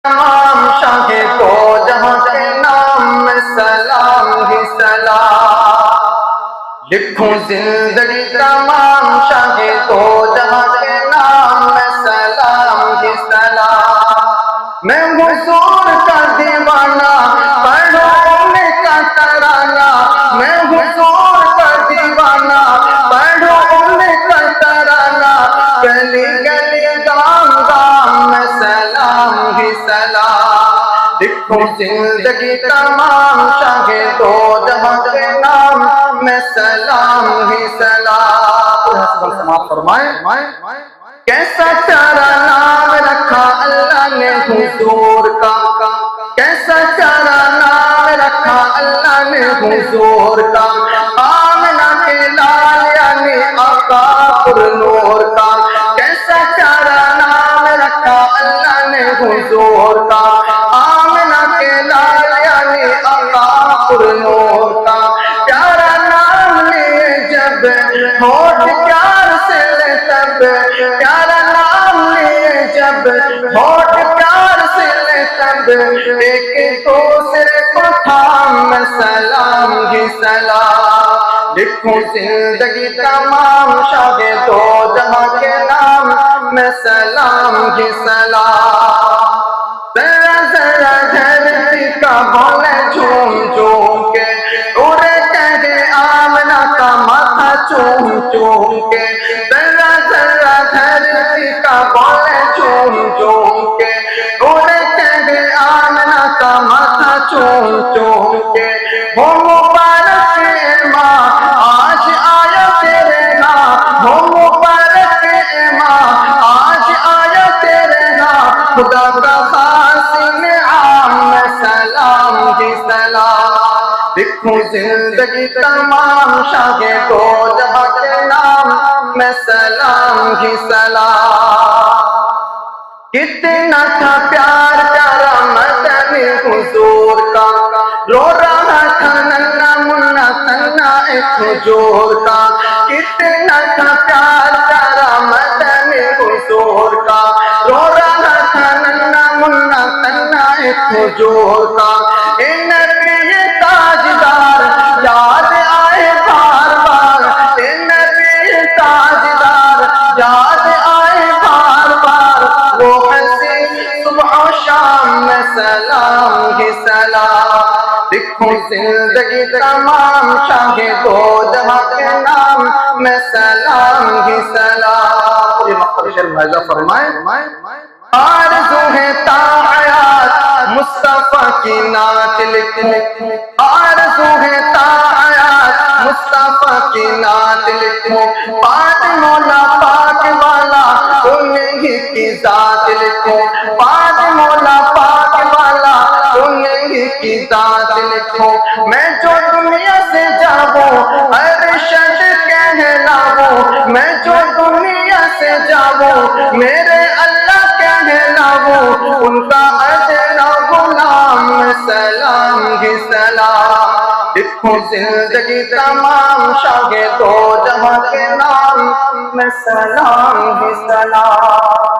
تمام شاہ دو جہاں کے نام میں سلام ہی سلام لکھوں زندگی تمام شاہ دو جہاں کے نام میں سلام ہی سلام میں حضور کا دیوانہ پڑھو ان کا ترانہ میں حضور کا دیوانہ پڑھو ان کا ترانہ گلی گلی گام گام میں سلام ہی سلام لکھوں زندگی تمام شاہ دو جہاں کے نام میں سلام ہی سلام سماعت فرمائیں کیسا پیارا نام رکھا اللہ نے حضور کا کیسا پیارا نام رکھا اللہ نے حضور کا آمنہ کے لال یعنی آقا پر نور کا کیسا پیارا نام رکھا اللہ نے حضور کا آمنہ کے لال یعنی آقا پر نور کا پیارا نام لیے جب ہوٹ پیار سے لے تب پیارا نام لیے جب ہوٹ پیار سے لے تب ایک دوسرے کو تھام میں سلام ہی سلام لکھوں زندگی تمام شاہ دو جہاں کے نام میں سلام ہی سلام ذرا ذرا دھرتی کا بولے جھوم جھوم کے اڑے کہے آمنہ کا ماتھا چوم چوم کے ذرا ذرا دھرتی کا بولے جھوم جھوم کے اڑے کہے آمنہ کا ماتھا چوم چوم کے ہو مبارک ماں آج آیا تیرے ہاں ہو مبارک ماں آج آیا تیرے ہاں خدا کا خاص انعام میں سلام ہی سلام لکھوں زندگی تمام شاہ دو جہاں کے نام میں سلام ہی سلام کتنا تھا پیار پیارا مدنی حضور کا رو رہا تھا ننھا منا تنہا ایک حضور کا کتنا تھا پیار پیارا مدنی حضور کا رو رہا تھا ننھا منا تنہا ایک حضور کا اے نبی تاجدار یاد آئے بار بار اے نبی تاجدار یاد آئے بار بار وہ ہنسی صبح و شام میں سلام ہی سلام لکھوں زندگی تمام شاہ دو جہاں کے نام میں سلام ہی سلام یہ مقتل شریف ملاحظہ فرمائیں آرزو ہے تا حیات مصطفیٰ کی نعت لکھوں آرزو ہے تا حیات مصطفیٰ کی نعت لکھوں پاک مولا پاک والا انہی کی ذات لکھوں پاک مولا پاک والا انہی کی ذات لکھوں میں جو دنیا سے جاؤں ارشد کہلاؤں میں جو دنیا سے جاؤں میرے اللہ کہلاؤں ان کا اجر غلام میں سلام ہی سلام لکھوں زندگی تمام شاہ دو جہاں کے نام میں سلام ہی سلام